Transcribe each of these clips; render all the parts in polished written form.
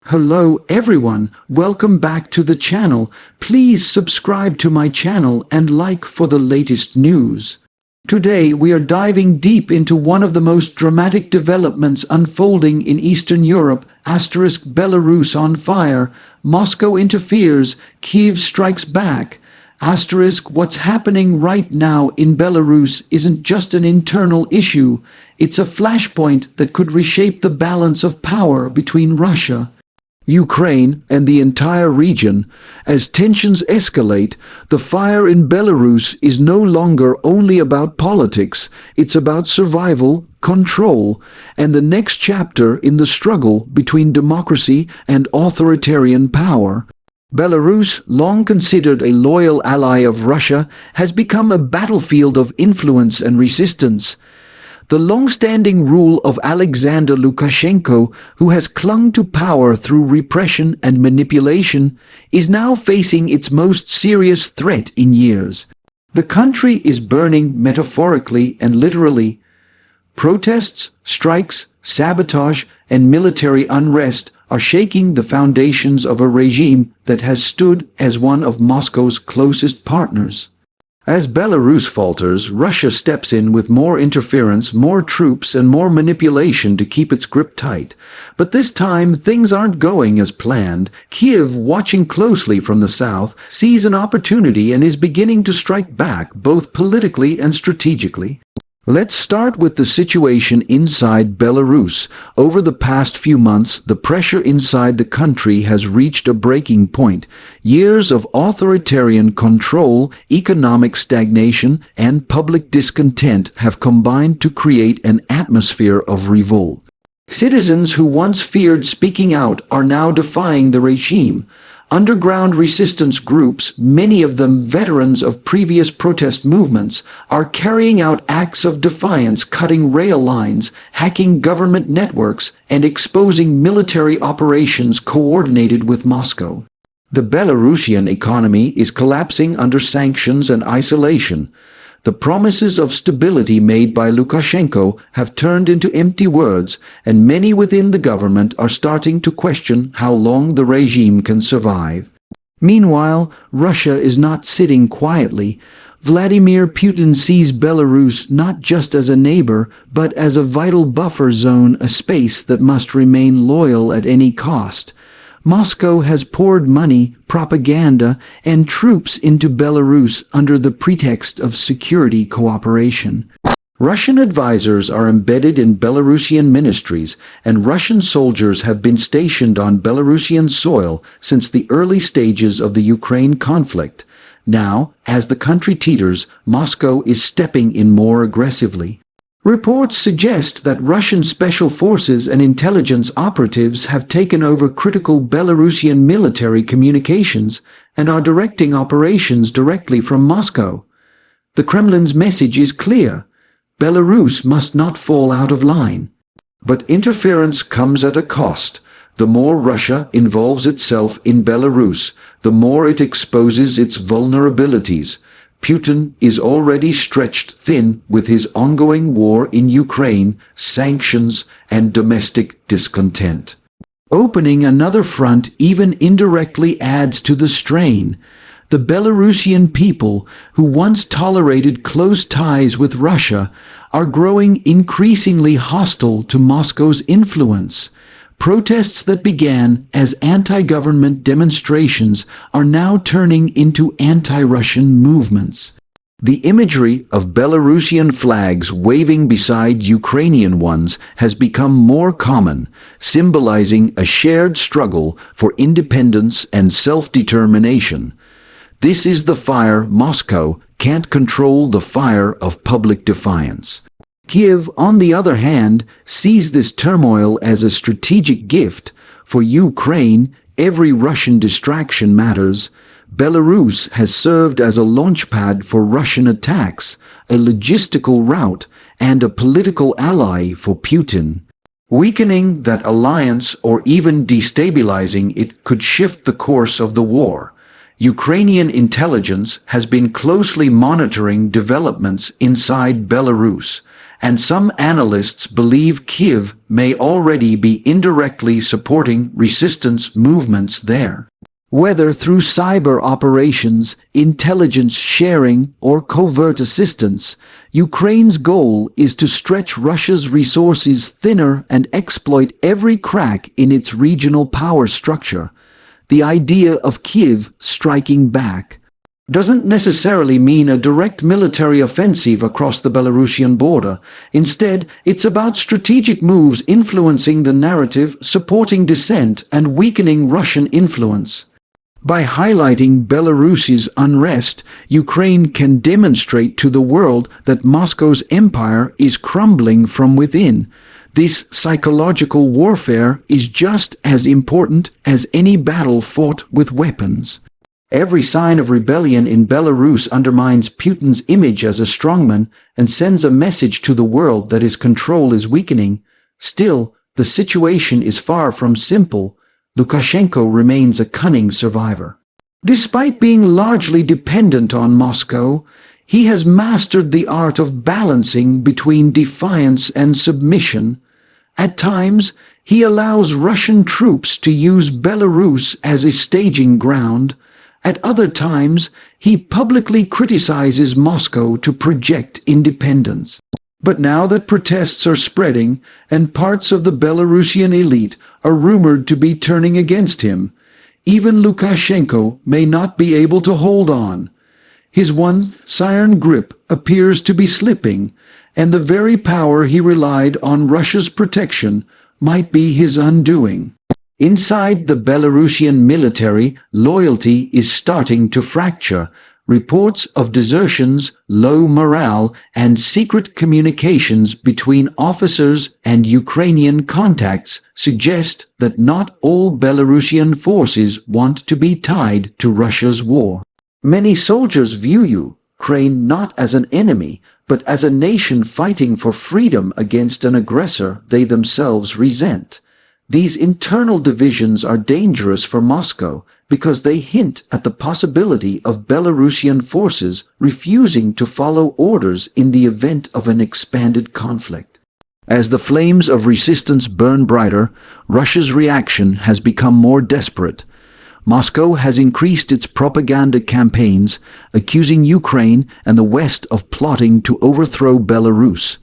Hello everyone, welcome back to the channel. Please subscribe to my channel and like for the latest news. Today we are diving deep into one of the most dramatic developments unfolding in Eastern Europe, Belarus on fire, Moscow interferes, Kyiv strikes back. What's happening right now in Belarus isn't just an internal issue, it's a flashpoint that could reshape the balance of power between Russia, Ukraine, and the entire region. As tensions escalate, the fire in Belarus is no longer only about politics, it's about survival, control, and the next chapter in the struggle between democracy and authoritarian power. Belarus, long considered a loyal ally of Russia, has become a battlefield of influence and resistance. The long-standing rule of Alexander Lukashenko, who has clung to power through repression and manipulation, is now facing its most serious threat in years. The country is burning metaphorically and literally. Protests, strikes, sabotage, and military unrest are shaking the foundations of a regime that has stood as one of Moscow's closest partners. As Belarus falters, Russia steps in with more interference, more troops, and more manipulation to keep its grip tight. But this time, things aren't going as planned. Kyiv, watching closely from the south, sees an opportunity and is beginning to strike back, both politically and strategically. Let's start with the situation inside Belarus. Over the past few months, the pressure inside the country has reached a breaking point. Years of authoritarian control, economic stagnation, and public discontent have combined to create an atmosphere of revolt. Citizens who once feared speaking out are now defying the regime. Underground resistance groups, many of them veterans of previous protest movements, are carrying out acts of defiance, cutting rail lines, hacking government networks, and exposing military operations coordinated with Moscow. The Belarusian economy is collapsing under sanctions and isolation. The promises of stability made by Lukashenko have turned into empty words, and many within the government are starting to question how long the regime can survive. Meanwhile, Russia is not sitting quietly. Vladimir Putin sees Belarus not just as a neighbor, but as a vital buffer zone, a space that must remain loyal at any cost. Moscow has poured money, propaganda, and troops into Belarus under the pretext of security cooperation. Russian advisors are embedded in Belarusian ministries, and Russian soldiers have been stationed on Belarusian soil since the early stages of the Ukraine conflict. Now, as the country teeters, Moscow is stepping in more aggressively. Reports suggest that Russian special forces and intelligence operatives have taken over critical Belarusian military communications and are directing operations directly from Moscow. The Kremlin's message is clear: Belarus must not fall out of line. But interference comes at a cost. The more Russia involves itself in Belarus, the more it exposes its vulnerabilities. Putin is already stretched thin with his ongoing war in Ukraine, sanctions, and domestic discontent. Opening another front even indirectly adds to the strain. The Belarusian people, who once tolerated close ties with Russia, are growing increasingly hostile to Moscow's influence. Protests that began as anti-government demonstrations are now turning into anti-Russian movements. The imagery of Belarusian flags waving beside Ukrainian ones has become more common, symbolizing a shared struggle for independence and self-determination. This is the fire Moscow can't control, the fire of public defiance. Kyiv, on the other hand, sees this turmoil as a strategic gift. For Ukraine, every Russian distraction matters. Belarus has served as a launchpad for Russian attacks, a logistical route, and a political ally for Putin. Weakening that alliance or even destabilizing it could shift the course of the war. Ukrainian intelligence has been closely monitoring developments inside Belarus. and some analysts believe Kyiv may already be indirectly supporting resistance movements there. Whether through cyber operations, intelligence sharing, or covert assistance, Ukraine's goal is to stretch Russia's resources thinner and exploit every crack in its regional power structure. The idea of Kyiv striking back doesn't necessarily mean a direct military offensive across the Belarusian border. Instead, it's about strategic moves influencing the narrative, supporting dissent, and weakening Russian influence. By highlighting Belarus's unrest, Ukraine can demonstrate to the world that Moscow's empire is crumbling from within. This psychological warfare is just as important as any battle fought with weapons. Every sign of rebellion in Belarus undermines Putin's image as a strongman and sends a message to the world that his control is weakening. Still, the situation is far from simple. Lukashenko remains a cunning survivor. Despite being largely dependent on Moscow, he has mastered the art of balancing between defiance and submission. At times, he allows Russian troops to use Belarus as a staging ground. At other times, he publicly criticizes Moscow to project independence. But now that protests are spreading and parts of the Belarusian elite are rumored to be turning against him, even Lukashenko may not be able to hold on. His iron grip appears to be slipping, and the very power he relied on Russia's protection might be his undoing. Inside the Belarusian military, loyalty is starting to fracture. Reports of desertions, low morale, and secret communications between officers and Ukrainian contacts suggest that not all Belarusian forces want to be tied to Russia's war. Many soldiers view Ukraine not as an enemy, but as a nation fighting for freedom against an aggressor they themselves resent. These internal divisions are dangerous for Moscow because they hint at the possibility of Belarusian forces refusing to follow orders in the event of an expanded conflict. As the flames of resistance burn brighter, Russia's reaction has become more desperate. Moscow has increased its propaganda campaigns, accusing Ukraine and the West of plotting to overthrow Belarus.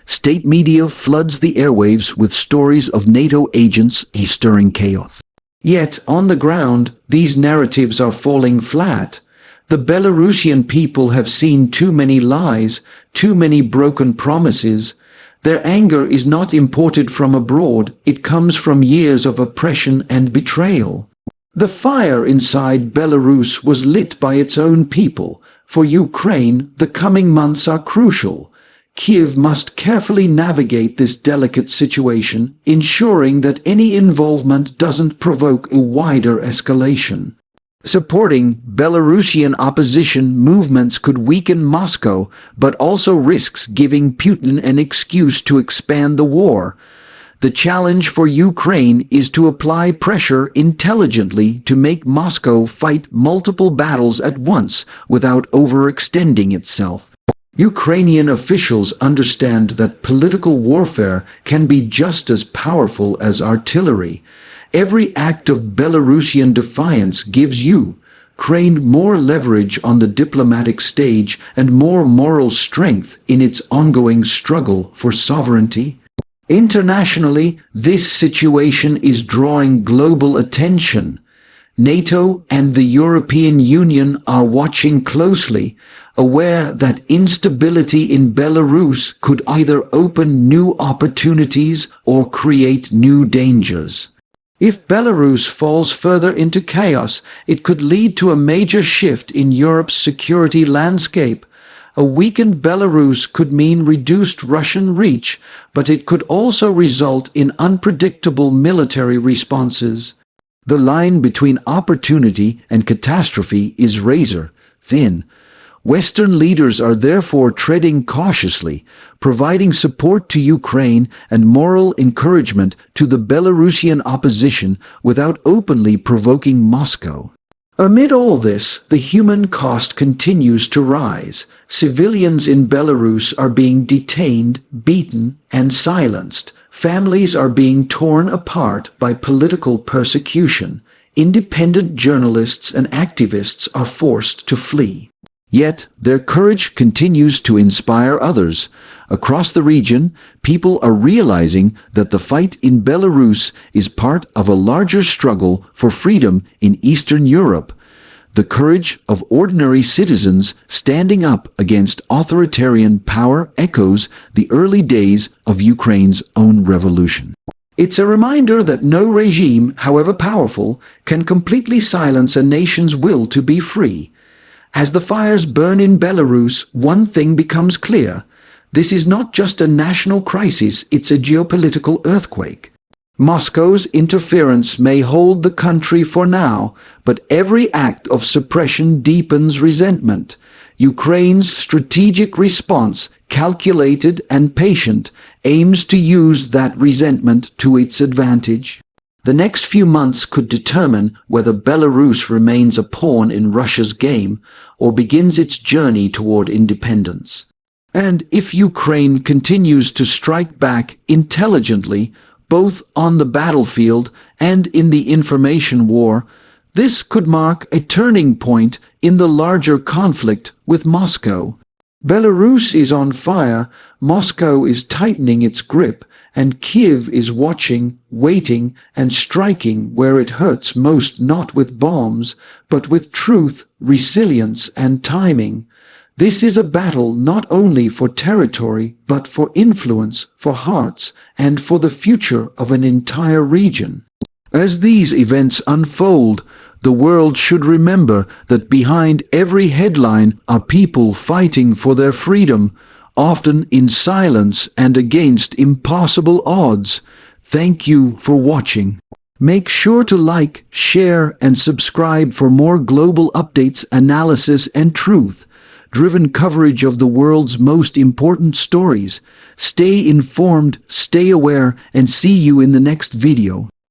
State media floods the airwaves with stories of NATO agents stirring chaos. Yet, on the ground, these narratives are falling flat. The Belarusian people have seen too many lies, too many broken promises. Their anger is not imported from abroad, it comes from years of oppression and betrayal. The fire inside Belarus was lit by its own people. For Ukraine, the coming months are crucial. Kyiv must carefully navigate this delicate situation, ensuring that any involvement doesn't provoke a wider escalation. Supporting Belarusian opposition movements could weaken Moscow, but also risks giving Putin an excuse to expand the war. The challenge for Ukraine is to apply pressure intelligently to make Moscow fight multiple battles at once without overextending itself. Ukrainian officials understand that political warfare can be just as powerful as artillery. Every act of Belarusian defiance gives Ukraine more leverage on the diplomatic stage and more moral strength in its ongoing struggle for sovereignty. Internationally, this situation is drawing global attention. NATO and the European Union are watching closely, aware that instability in Belarus could either open new opportunities or create new dangers. If Belarus falls further into chaos, it could lead to a major shift in Europe's security landscape. A weakened Belarus could mean reduced Russian reach, but it could also result in unpredictable military responses. The line between opportunity and catastrophe is razor-thin. Western leaders are therefore treading cautiously, providing support to Ukraine and moral encouragement to the Belarusian opposition without openly provoking Moscow. Amid all this, the human cost continues to rise. Civilians in Belarus are being detained, beaten, and silenced. Families are being torn apart by political persecution. Independent journalists and activists are forced to flee. Yet, their courage continues to inspire others. Across the region, people are realizing that the fight in Belarus is part of a larger struggle for freedom in Eastern Europe. The courage of ordinary citizens standing up against authoritarian power echoes the early days of Ukraine's own revolution. It's a reminder that no regime, however powerful, can completely silence a nation's will to be free. As the fires burn in Belarus, one thing becomes clear. This is not just a national crisis, it's a geopolitical earthquake. Moscow's interference may hold the country for now, but every act of suppression deepens resentment. Ukraine's strategic response, calculated and patient, aims to use that resentment to its advantage. The next few months could determine whether Belarus remains a pawn in Russia's game or begins its journey toward independence. And if Ukraine continues to strike back intelligently, both on the battlefield and in the information war, this could mark a turning point in the larger conflict with Moscow. Belarus is on fire, Moscow is tightening its grip, and Kyiv is watching, waiting, and striking where it hurts most, not with bombs, but with truth, resilience, and timing. This is a battle not only for territory, but for influence, for hearts, and for the future of an entire region. As these events unfold, the world should remember that behind every headline are people fighting for their freedom, often in silence and against impossible odds. Thank you for watching. Make sure to like, share, and subscribe for more global updates, analysis, and truth-driven coverage of the world's most important stories. Stay informed, stay aware, and see you in the next video.